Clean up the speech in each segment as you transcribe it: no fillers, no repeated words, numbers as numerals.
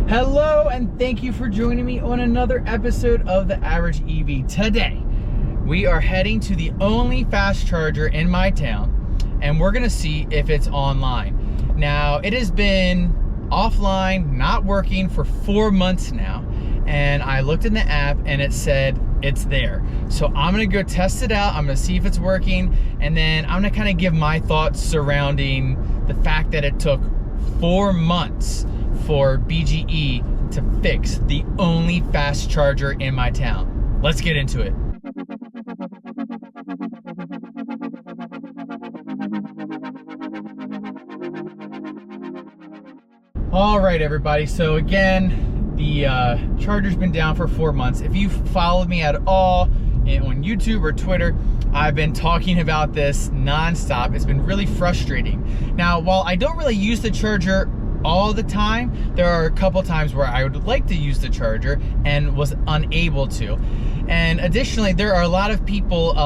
Hello, and thank you for joining me on another episode of The Average EV. Today, we are heading to the only fast charger in my town, and we're gonna see if it's online. Now, it has been offline, not working for 4 months now, and I looked in the app and it said it's there. So I'm gonna go test it out, I'm gonna see if it's working, and then I'm gonna kind of give my thoughts surrounding the fact that it took 4 months for BGE to fix the only fast charger in my town. Let's get into it. All right, everybody. So again, the charger's been down for 4 months. If you've followed me at all on YouTube or Twitter, I've been talking about this nonstop. It's been really frustrating. Now, while I don't really use the charger all the time, there are a couple times where I would like to use the charger and was unable to. And additionally, there are a lot of people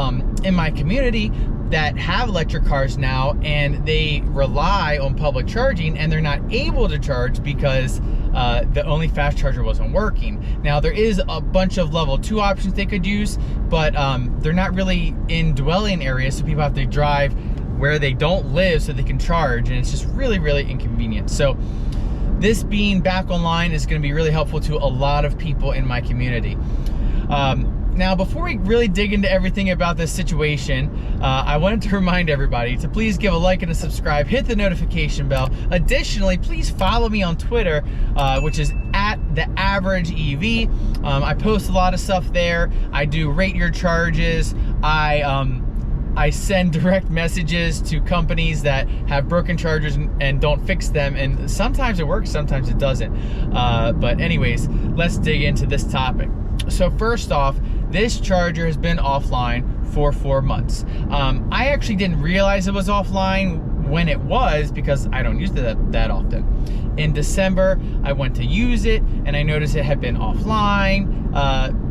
in my community that have electric cars now, and they rely on public charging, and they're not able to charge because the only fast charger wasn't working. Now, there is a bunch of level 2 options they could use, but they're not really in dwelling areas, so people have to drive where they don't live so they can charge, and it's just really, really inconvenient. So this being back online is going to be really helpful to a lot of people in my community. Now, before we really dig into everything about this situation, I wanted to remind everybody to please give a like and a subscribe, hit the notification bell. Additionally, please follow me on Twitter, which is at The Average EV. I post a lot of stuff there. I do rate your charges. I send direct messages to companies that have broken chargers and don't fix them, and sometimes it works, sometimes it doesn't. But anyways, let's dig into this topic. So first off, this charger has been offline for 4 months. I actually didn't realize it was offline when it was, because I don't use it that often. In December, I went to use it and I noticed it had been offline.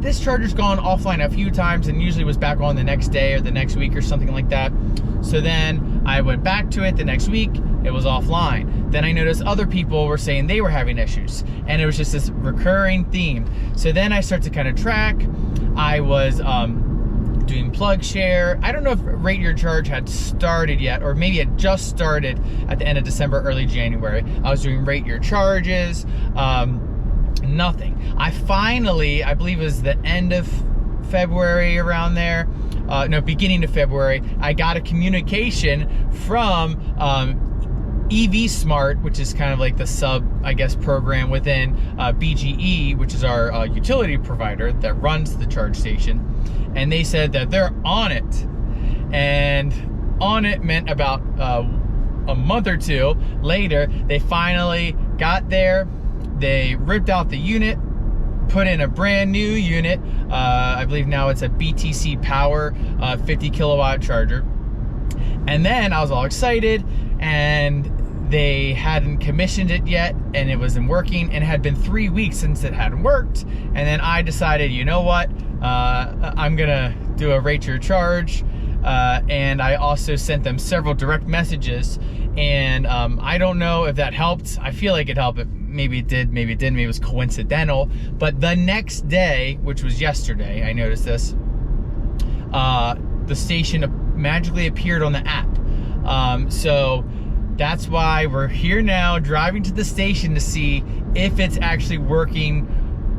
This charger's gone offline a few times and usually was back on the next day or the next week or something like that. So then I went back to it the next week, it was offline. Then I noticed other people were saying they were having issues, and it was just this recurring theme. So then I started to kind of track. I was doing PlugShare. I don't know if Rate Your Charge had started yet, or maybe it just started at the end of December, early January. I was doing Rate Your Charges. Nothing. I finally, I believe it was the end of February, around there, no, beginning of February, I got a communication from EV Smart, which is kind of like the sub, I guess, program within BGE, which is our utility provider that runs the charge station. And they said that they're on it. And on it meant about a month or two later, they finally got there. They ripped out the unit, put in a brand new unit. I believe now it's a BTC Power 50 kilowatt charger. And then I was all excited, and they hadn't commissioned it yet, and it wasn't working, and it had been 3 weeks since it hadn't worked. And then I decided, you know what, I'm gonna do a Rate Your Charge. And I also sent them several direct messages, and I don't know if that helped. I feel like it helped. Maybe it did, maybe it didn't, maybe it was coincidental. But the next day, which was yesterday, I noticed this, the station magically appeared on the app. So that's why we're here now, driving to the station to see if it's actually working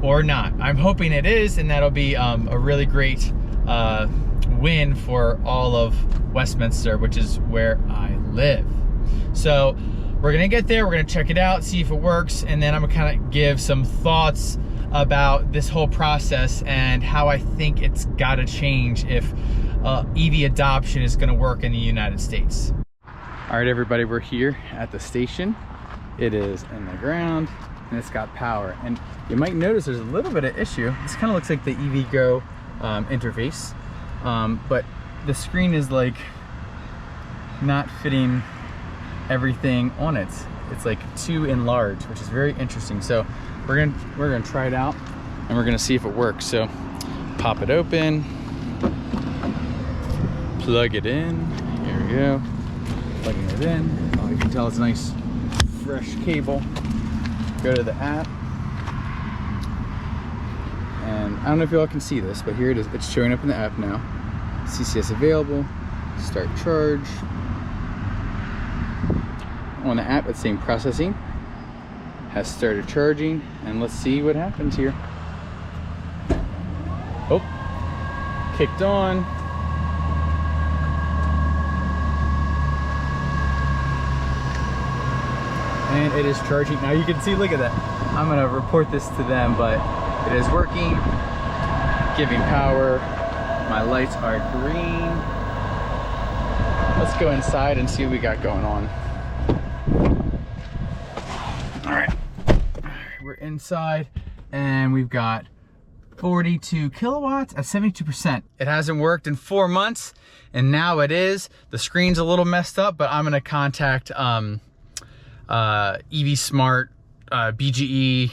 or not. I'm hoping it is, and that'll be a really great win for all of Westminster, which is where I live. So we're gonna get there, we're gonna check it out, see if it works, and then I'm gonna kind of give some thoughts about this whole process and how I think it's gotta change if EV adoption is gonna work in the United States. All right, everybody, we're here at the station. It is in the ground and it's got power. And you might notice there's a little bit of issue. This kind of looks like the EVgo interface, but the screen is like not fitting everything on it. It's like too enlarged, which is very interesting. So we're gonna try it out and we're gonna see if it works. So pop it open, plug it in. Here we go. Plugging it in. Oh, you can tell it's a nice fresh cable. go to the app. And I don't know if you all can see this, but here it is. It's showing up in the app now. CCS available, start charge. On the app, it's saying processing, has started charging, and let's see what happens here. Oh, kicked on. And it is charging. Now you can see, look at that. I'm gonna report this to them, but it is working, giving power. My lights are green. Let's go inside and see what we got going on. All right, we're inside and we've got 42 kilowatts at 72%. It hasn't worked in 4 months and now it is. The screen's a little messed up, but I'm gonna contact EV Smart, BGE,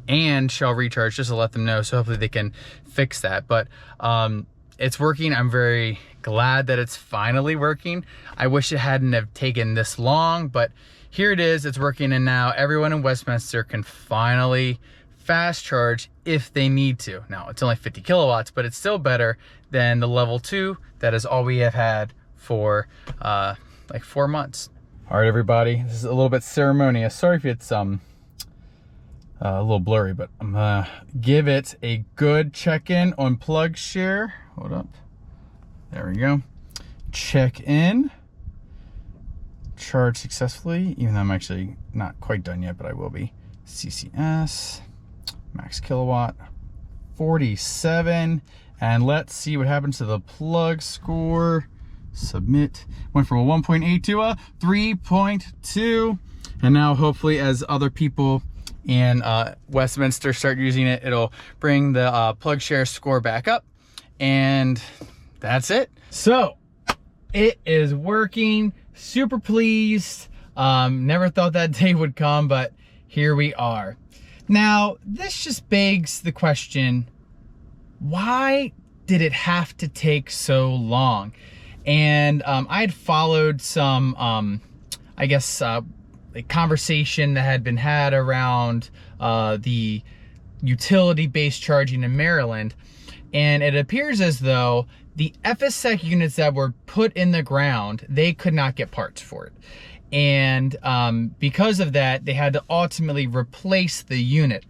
and Shell Recharge just to let them know, so hopefully they can fix that. But it's working. I'm very glad that it's finally working. I wish it hadn't have taken this long, but here it is, it's working, and now everyone in Westminster can finally fast charge if they need to. Now it's only 50 kilowatts, but it's still better than the level 2 that is all we have had for like 4 months. All right, everybody, this is a little bit ceremonious. Sorry if it's a little blurry, but I'm gonna give it a good check-in on PlugShare. Hold up, there we go. Check in, charge successfully, even though I'm actually not quite done yet, but I will be. CCS, max kilowatt, 47, and let's see what happens to the plug score. Submit. Went from a 1.8 to a 3.2, and now hopefully as other people in Westminster start using it, it'll bring the PlugShare score back up, and that's it. So it is working. Super pleased. Never thought that day would come, but here we are. Now this just begs the question, why did it have to take so long? And I had followed some, I guess, a conversation that had been had around the utility-based charging in Maryland. And it appears as though the FSEC units that were put in the ground, they could not get parts for it. And because of that, they had to ultimately replace the unit.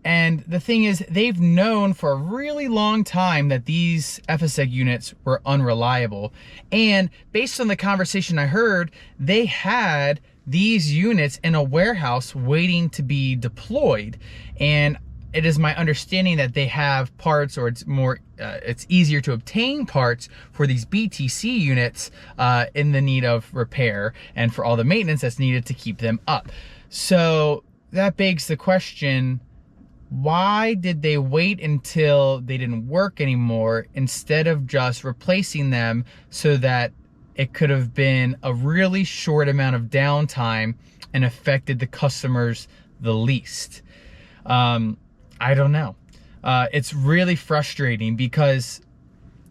And the thing is, they've known for a really long time that these FSEC units were unreliable. And based on the conversation I heard, they had these units in a warehouse waiting to be deployed. And it is my understanding that they have parts, or it's easier to obtain parts for these BTC units in the need of repair and for all the maintenance that's needed to keep them up. So that begs the question, why did they wait until they didn't work anymore instead of just replacing them so that it could have been a really short amount of downtime and affected the customers the least? I don't know. It's really frustrating because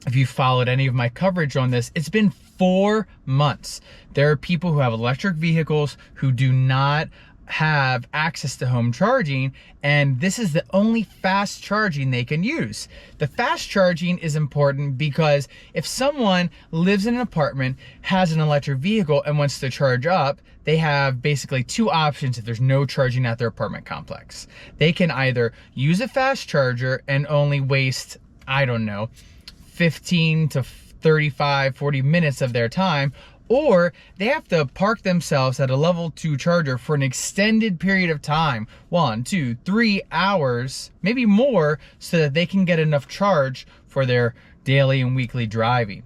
if you followed any of my coverage on this, it's been 4 months. There are people who have electric vehicles who do not have access to home charging, and this is the only fast charging they can use. The fast charging is important because if someone lives in an apartment, has an electric vehicle, and wants to charge up, they have basically 2 options if there's no charging at their apartment complex. They can either use a fast charger and only waste, I don't know, 15 to 35, 40 minutes of their time, or they have to park themselves at a level 2 charger for an extended period of time, 1, 2, 3 hours, maybe more, so that they can get enough charge for their daily and weekly driving.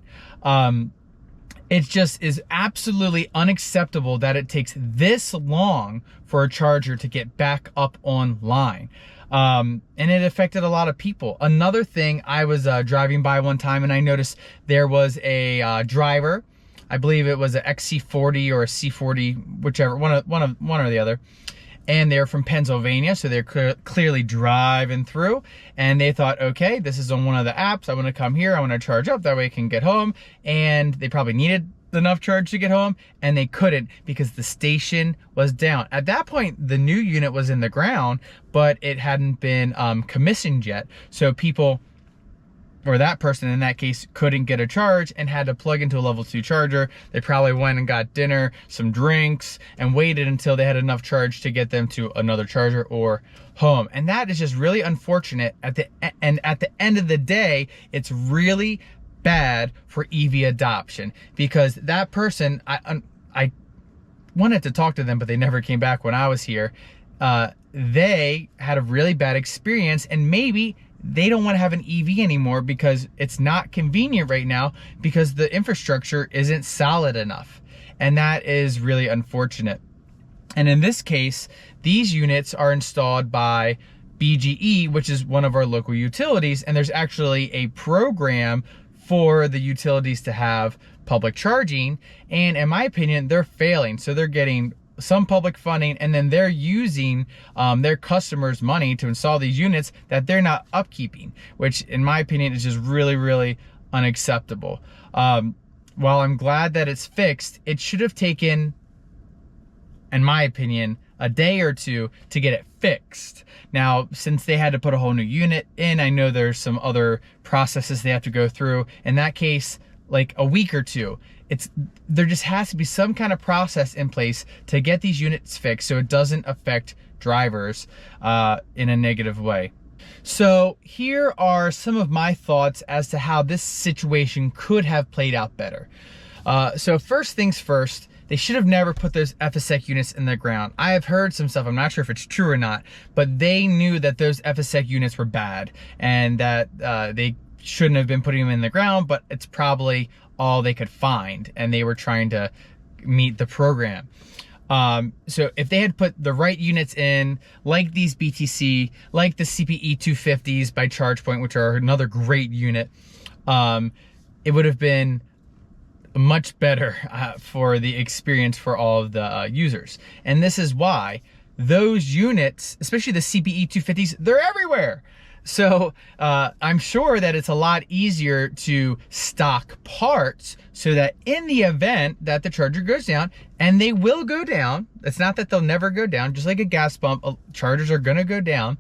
It just is absolutely unacceptable that it takes this long for a charger to get back up online. And it affected a lot of people. Another thing, I was driving by one time and I noticed there was a driver, I believe it was an XC40 or a C40, whichever, one or the other. And they're from Pennsylvania, so they're clearly driving through. And they thought, okay, this is on one of the apps. I want to come here. I want to charge up. That way I can get home. And they probably needed enough charge to get home, and they couldn't because the station was down. At that point, the new unit was in the ground, but it hadn't been commissioned yet. So people, or that person in that case, couldn't get a charge and had to plug into a level 2 charger. They probably went and got dinner, some drinks, and waited until they had enough charge to get them to another charger or home. And that is just really unfortunate. At the end of the day, it's really bad for EV adoption, because that person, I wanted to talk to them, but they never came back when I was here. They had a really bad experience, and maybe they don't want to have an EV anymore because it's not convenient right now because the infrastructure isn't solid enough. And that is really unfortunate. And in this case, these units are installed by BGE, which is one of our local utilities, and there's actually a program for the utilities to have public charging, and in my opinion, they're failing. So they're getting some public funding, and then they're using their customers' money to install these units that they're not upkeeping, which in my opinion is just really, really unacceptable. While I'm glad that it's fixed, it should have taken, in my opinion, a day or two to get it fixed. Now, since they had to put a whole new unit in, I know there's some other processes they have to go through. In that case, like a week or two. There just has to be some kind of process in place to get these units fixed so it doesn't affect drivers in a negative way. So here are some of my thoughts as to how this situation could have played out better. So first things first, they should have never put those FSEC units in the ground. I have heard some stuff, I'm not sure if it's true or not, but they knew that those FSEC units were bad and that they shouldn't have been putting them in the ground, but it's probably all they could find, and they were trying to meet the program. So if they had put the right units in, like these BTC, like the CPE 250s by ChargePoint, which are another great unit, it would have been much better for the experience for all of the users. And this is why those units, especially the CPE 250s, they're everywhere. So I'm sure that it's a lot easier to stock parts so that in the event that the charger goes down, and they will go down, it's not that they'll never go down, just like a gas pump, chargers are gonna go down,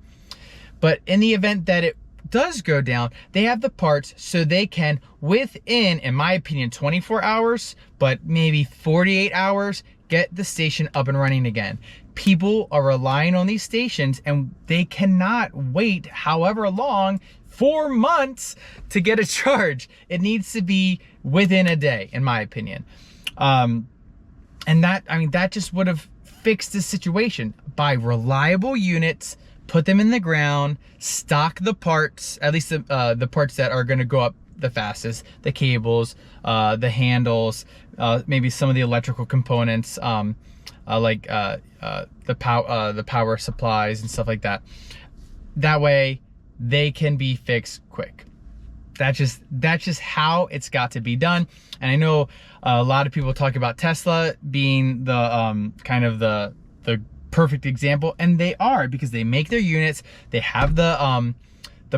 but in the event that it does go down, they have the parts so they can, within, in my opinion, 24 hours, but maybe 48 hours, get the station up and running again. People are relying on these stations, and they cannot wait however long, 4 months, to get a charge. It needs to be within a day, in my opinion. And that, I mean, that just would have fixed the situation. Buy reliable units, put them in the ground, stock the parts, at least the parts that are gonna go up the fastest, the cables, the handles, maybe some of the electrical components, like the power supplies and stuff like that. That way they can be fixed quick. That's just how it's got to be done. And I know a lot of people talk about Tesla being the kind of the perfect example, and they are, because they make their units, they have the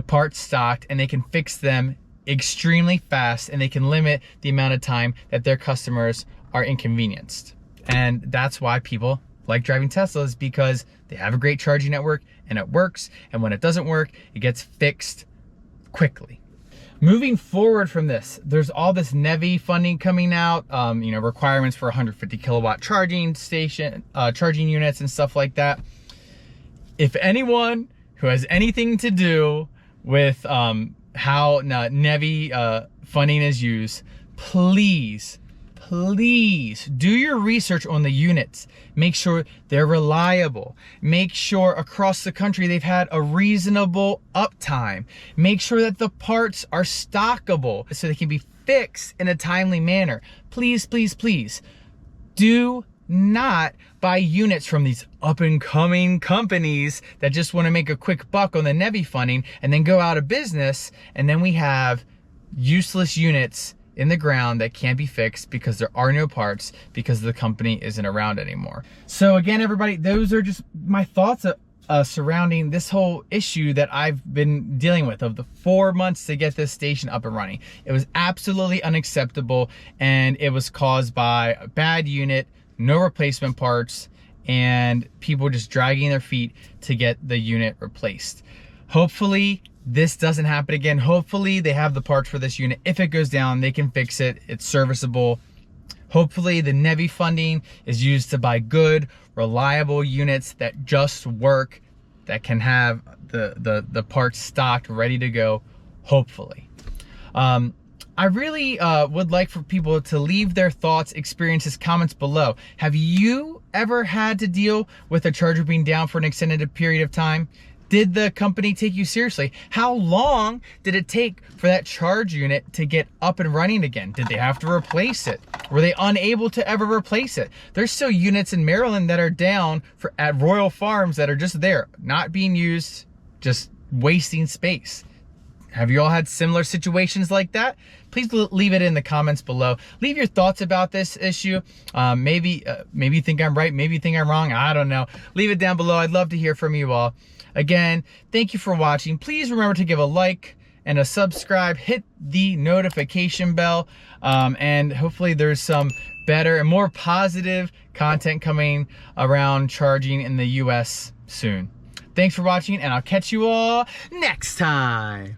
parts stocked, and they can fix them extremely fast, and they can limit the amount of time that their customers are inconvenienced. And that's why people like driving Teslas, because they have a great charging network and it works, and when it doesn't work, it gets fixed quickly. Moving forward from this, there's all this NEVI funding coming out, you know, requirements for 150 kilowatt charging station, charging units and stuff like that. If anyone who has anything to do with how NEVI funding is used, please do your research on the units. Make sure they're reliable. Make sure across the country they've had a reasonable uptime. Make sure that the parts are stockable so they can be fixed in a timely manner. Please, please, please do not buy units from these up and coming companies that just want to make a quick buck on the NEVI funding and then go out of business, and then we have useless units in the ground that can't be fixed because there are no parts, because the company isn't around anymore. So again, everybody, those are just my thoughts surrounding this whole issue that I've been dealing with of the 4 months to get this station up and running. It was absolutely unacceptable, and it was caused by a bad unit, no replacement parts, and people just dragging their feet to get the unit replaced. Hopefully this doesn't happen again. Hopefully they have the parts for this unit. If it goes down, they can fix it. It's serviceable. Hopefully the NEVI funding is used to buy good, reliable units that just work, that can have the parts stocked, ready to go, hopefully. I really would like for people to leave their thoughts, experiences, comments below. Have you ever had to deal with a charger being down for an extended period of time? Did the company take you seriously? How long did it take for that charge unit to get up and running again? Did they have to replace it? Were they unable to ever replace it? There's still units in Maryland that are down at Royal Farms that are just there, not being used, just wasting space. Have you all had similar situations like that? Please leave it in the comments below. Leave your thoughts about this issue. Maybe you think I'm right, maybe you think I'm wrong, I don't know. Leave it down below. I'd love to hear from you all. Again, thank you for watching. Please remember to give a like and a subscribe. Hit the notification bell. And hopefully there's some better and more positive content coming around charging in the US soon. Thanks for watching, and I'll catch you all next time.